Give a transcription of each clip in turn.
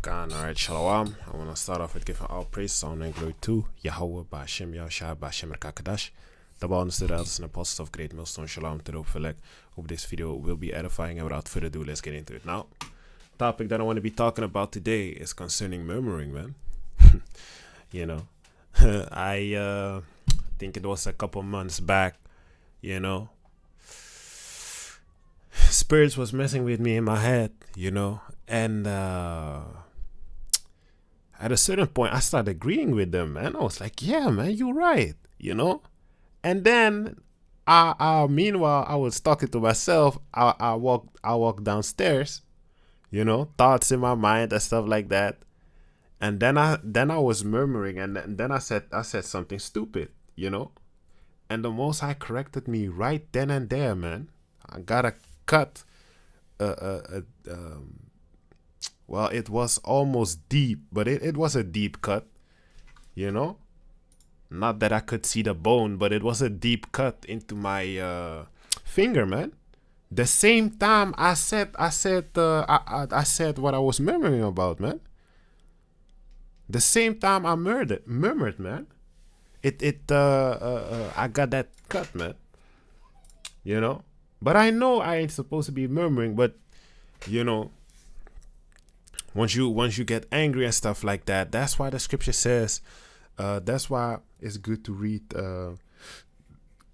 Khan. Alright, Shalom. I want to start off with giving all praise, honor, and glory to Yahweh, Ba'ashem, Yahushua, Ba'ashem, Rakakadash. The bond stood elders and apostles of Great Millstone. Shalom to the Ophelek. Hope this video will be edifying, and without further ado, let's get into it. Now, topic that I want to be talking about today is concerning murmuring, man. You know, I think it was a couple months back, you know, spirits was messing with me in my head, you know, and at a certain point I started agreeing with them, man. I was like, yeah, man, you're right, you know. And then meanwhile I was talking to myself. I walked downstairs, you know, thoughts in my mind and stuff like that. And then I was murmuring, and then I said something stupid, you know. And the Most High corrected me right then and there, man. I got a cut. Well, it was almost deep, but it was a deep cut, you know. Not that I could see the bone, but it was a deep cut into my finger, man. The same time I said what I was murmuring about, man. The same time I murmured, man. I got that cut, man. You know, but I know I ain't supposed to be murmuring, but you know, once you get angry and stuff like that, that's why the scripture says. That's why it's good to read the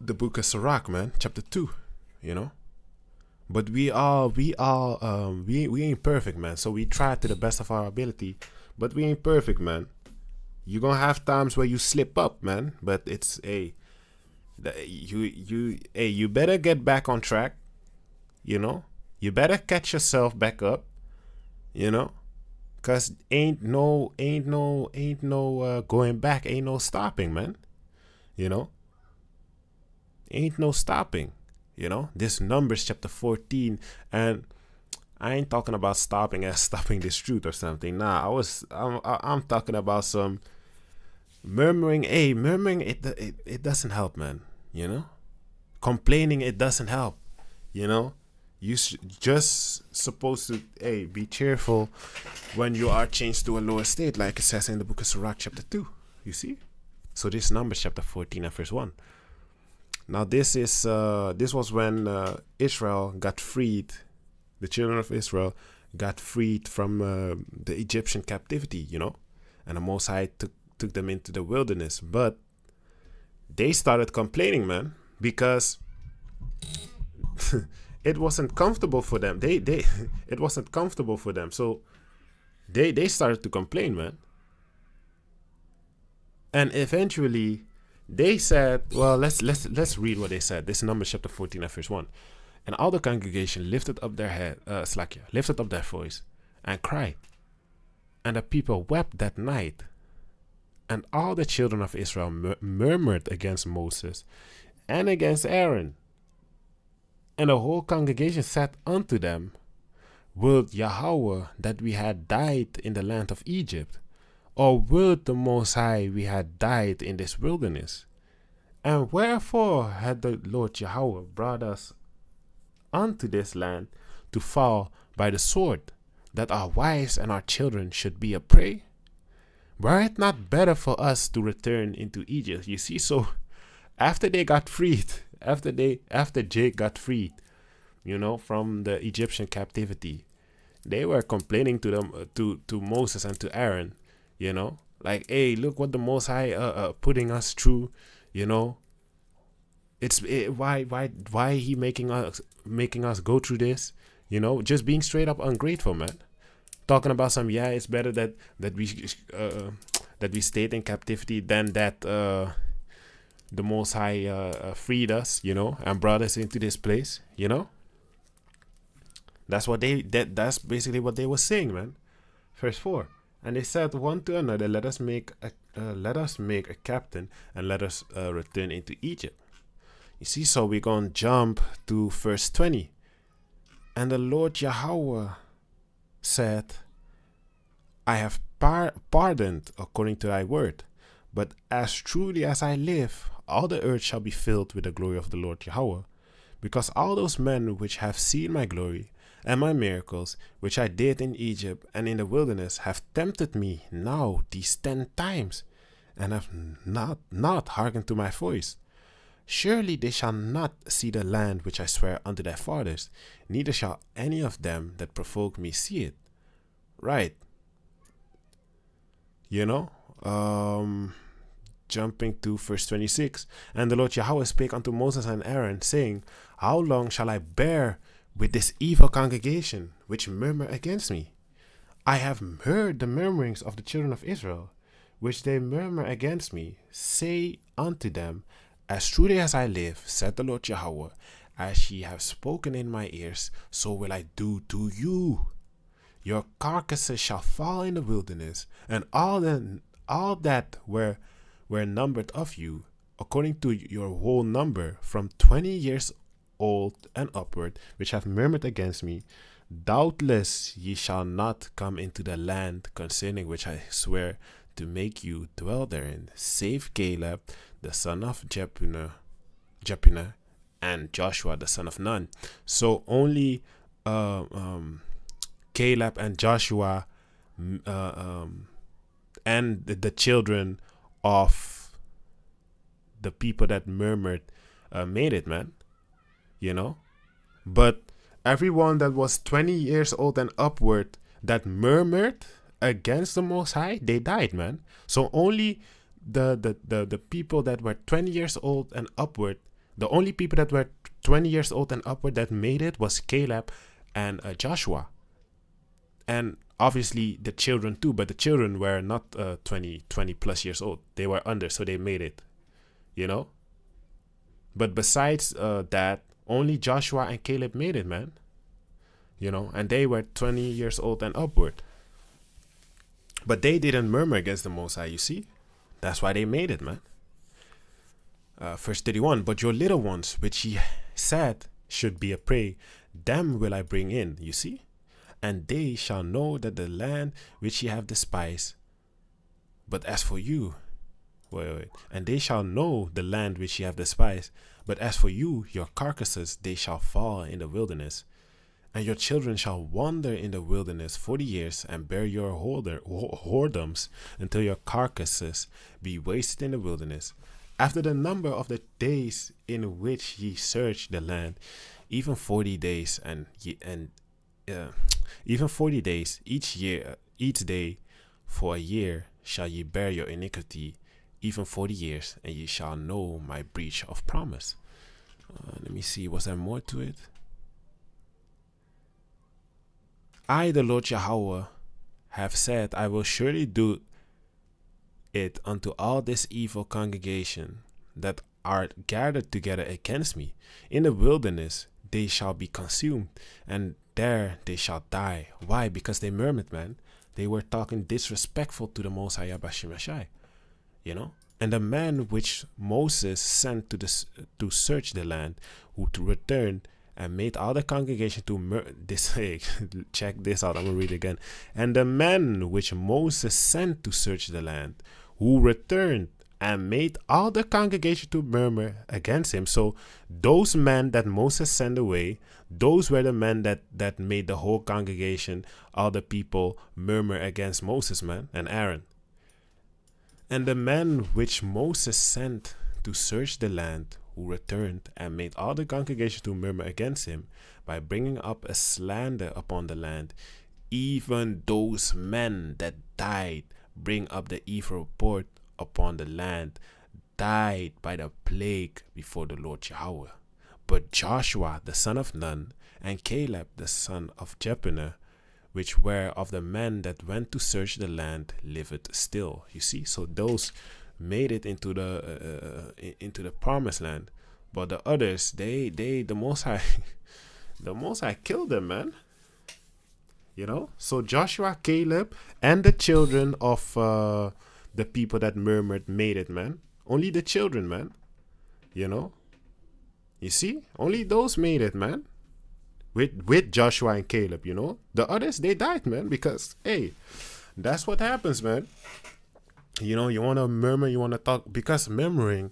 book of Sirach, man, chapter 2, you know. But we ain't perfect, man. So we try to the best of our ability, but we ain't perfect, man. You're gonna have times where you slip up, man. But it's you better get back on track, you know. You better catch yourself back up, you know. Cause ain't no going back, ain't no stopping, man. You know, ain't no stopping. You know, this Numbers chapter 14, and I ain't talking about stopping as stopping this truth or something. Nah, I'm talking about some murmuring. Hey, murmuring it doesn't help, man. You know, complaining it doesn't help. You know. You just supposed to be cheerful when you are changed to a lower state, like it says in the book of Sirach chapter 2. You see? So this Numbers chapter 14 and verse 1. Now this was when Israel got freed. The children of Israel got freed from the Egyptian captivity, you know, and the Most High took them into the wilderness. But they started complaining, man, because it wasn't comfortable for them. It wasn't comfortable for them. So they started to complain, man. And eventually they said, well, let's read what they said. This is Numbers chapter 14 and verse 1. And all the congregation lifted up their lifted up their voice and cried. And the people wept that night. And all the children of Israel murmured against Moses and against Aaron. And the whole congregation said unto them, Wilt Yahweh that we had died in the land of Egypt, or wilt the Most High we had died in this wilderness? And wherefore had the Lord Yahweh brought us unto this land to fall by the sword, that our wives and our children should be a prey? Were it not better for us to return into Egypt? You see, so after they got freed, after Jake got freed, you know, from the Egyptian captivity, they were complaining to them, to Moses and to Aaron, you know, like, hey, look what the Most High putting us through, you know. Why he making us go through this, you know, just being straight up ungrateful, man. Talking about some, it's better that we stayed in captivity than that the Most High freed us, you know, and brought us into this place, you know. That's basically what they were saying, man. Verse 4. And they said one to another, let us make a captain, and let us return into Egypt. You see, so we're going to jump to verse 20. And the Lord Yahweh said, I have pardoned according to thy word. But as truly as I live, all the earth shall be filled with the glory of the Lord Yahweh, because all those men which have seen my glory, And my miracles, which I did in Egypt and in the wilderness, have tempted me now these 10 times, and have not hearkened to my voice. Surely they shall not see the land which I swear unto their fathers, neither shall any of them that provoke me see it. Right. You know? Jumping to verse 26. And the Lord Yahweh spake unto Moses and Aaron, saying, How long shall I bear with this evil congregation, which murmur against me? I have heard the murmurings of the children of Israel, which they murmur against me. Say unto them, As truly as I live, said the Lord Yahweh, as ye have spoken in my ears, so will I do to you. Your carcasses shall fall in the wilderness, and all that were numbered of you, according to your whole number, from 20 years old and upward, which have murmured against me. Doubtless ye shall not come into the land concerning which I swear to make you dwell therein, save Caleb the son of Jephunneh, and Joshua the son of Nun. So only Caleb and Joshua and the children of the people that murmured made it, man. You know? But everyone that was 20 years old and upward that murmured against the Most High, they died, man. So only the people that were 20 years old and upward, the only people that were 20 years old and upward that made it was Caleb and Joshua. And obviously the children too, but the children were not 20 plus years old. They were under, so they made it, you know. But besides that, only Joshua and Caleb made it, man. You know, and they were 20 years old and upward. But they didn't murmur against the Most High, you see. That's why they made it, man. Verse 31, But your little ones, which ye said should be a prey, them will I bring in, you see. And they shall know that the land which ye have despised. But as for you, and they shall know the land which ye have despised. But as for you, your carcasses, they shall fall in the wilderness. And your children shall wander in the wilderness 40 years, and bear your whoredoms, until your carcasses be wasted in the wilderness. After the number of the days in which ye search the land, even 40 days, even 40 days each day for a year shall ye bear your iniquity, even 40 years, and ye shall know my breach of promise. Let me see, was there more to it? I, the Lord Yahweh, have said, I will surely do it unto all this evil congregation that are gathered together against me. In the wilderness they shall be consumed, and there they shall die. Why? Because they murmured, man. They were talking disrespectful to the Most High Yahshua, you know. And the man which Moses sent to search the land, who returned and made all the congregation to check this out. I'm gonna read it again. And the man which Moses sent to search the land, who returned and made all the congregation to murmur against him. So those men that Moses sent away, those were the men that made the whole congregation, all the people, murmur against Moses, man, and Aaron. And the man which Moses sent to search the land, who returned and made all the congregation to murmur against him, by bringing up a slander upon the land, even those men that died bring up the evil report upon the land, died by the plague before the Lord Yahweh. But Joshua the son of Nun, and Caleb the son of Jephunneh, which were of the men that went to search the land, lived still. You see, so those made it into the promised land, but the others, the Most High killed them, man. You know, so Joshua, Caleb, and the children of the people that murmured made it, man. Only the children, man. You know, you see, only those made it, man. With Joshua and Caleb, you know, the others, they died, man, because hey, that's what happens, man. You know, you want to murmur, you want to talk, because murmuring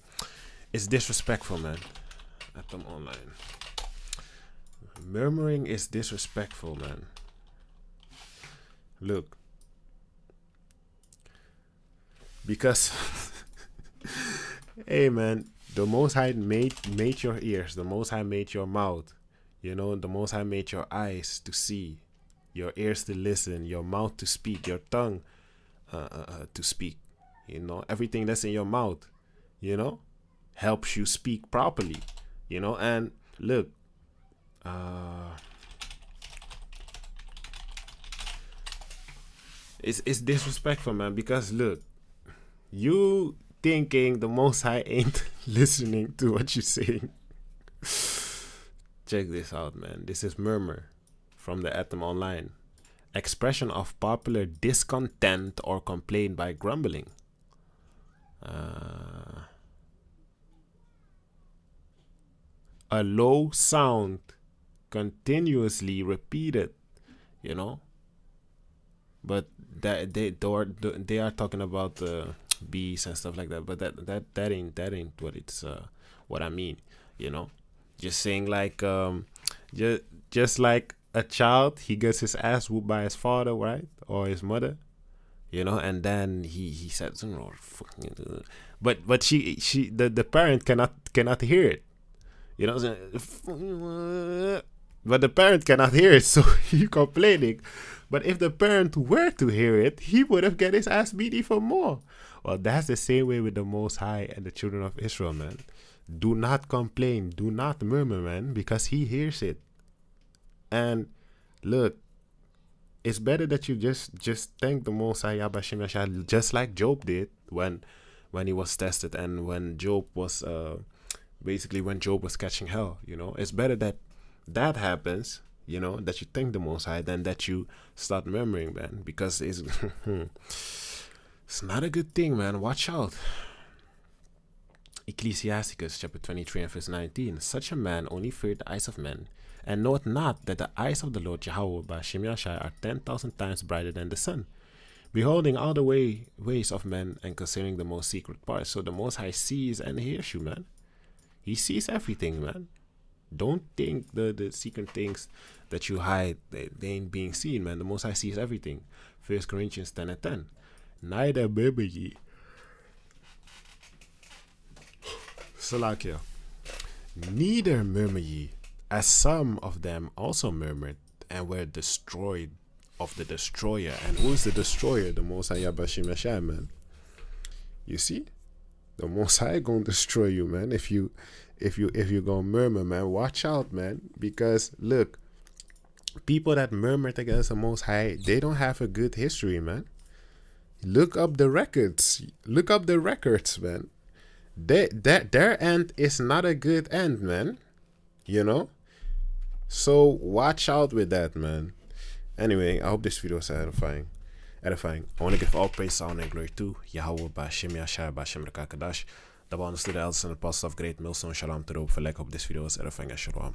is disrespectful, man. At them online. Murmuring is disrespectful, man. Look. Because, hey, man, the Most High made your ears. The Most High made your mouth. You know, the Most High made your eyes to see, your ears to listen, your mouth to speak, your tongue to speak. You know, everything that's in your mouth, you know, helps you speak properly. You know, and look, it's disrespectful, man, because look, you thinking the Most High ain't listening to what you're saying. Check this out, man. This is murmur from the AHDAWAM online. Expression of popular discontent or complaint by grumbling. A low sound continuously repeated, you know. But that they are talking about the bees and stuff like that. But that ain't what it's what I mean, you know. Just saying like just like a child, he gets his ass whooped by his father, right, or his mother, you know, and then he says, but the parent cannot hear it, you know, but the parent cannot hear it, so he complaining. But if the parent were to hear it, he would have get his ass beat even more. Well, that's the same way with the Most High and the children of Israel, man. Do not complain, do not murmur, man, because he hears it. And look, it's better that you just thank the Most High, YASHAMIAHLA, just like Job did when he was tested, and when Job was basically when Job was catching hell. You know, it's better that happens, you know, that you thank the Most High than that you start murmuring, man, because it's it's not a good thing, man. Watch out. Ecclesiasticus chapter 23 and verse 19. Such a man only feared the eyes of men, and knoweth not that the eyes of the Lord Yahweh by YASHAMIAHLA are 10,000 times brighter than the sun, beholding all the ways of men and considering the most secret parts. So the Most High sees and hears you, man. He sees everything, man. Don't think the secret things that you hide, they ain't being seen, man. The Most High sees everything. 1 Corinthians 10 and 10. Neither murmur ye. Salakia. Neither murmur ye, as some of them also murmured and were destroyed of the destroyer. And who is the destroyer? The Most High YASHAMIAHLA, man. You see? The Most High gonna destroy you, man. If you gonna murmur, man, watch out, man. Because look, people that murmured against the Most High, they don't have a good history, man. Look up the records. Look up the records, man. Their end is not a good end, man. You know? So watch out with that, man. Anyway, I hope this video was edifying. I want to give all praise, honor, and glory to Yahweh, YASHAMIAHLA, YASHAMIAHLA. The one the elders and apostles of great Millstone Shalom to the hope for like. Hope this video was edifying. AHSHAWAR.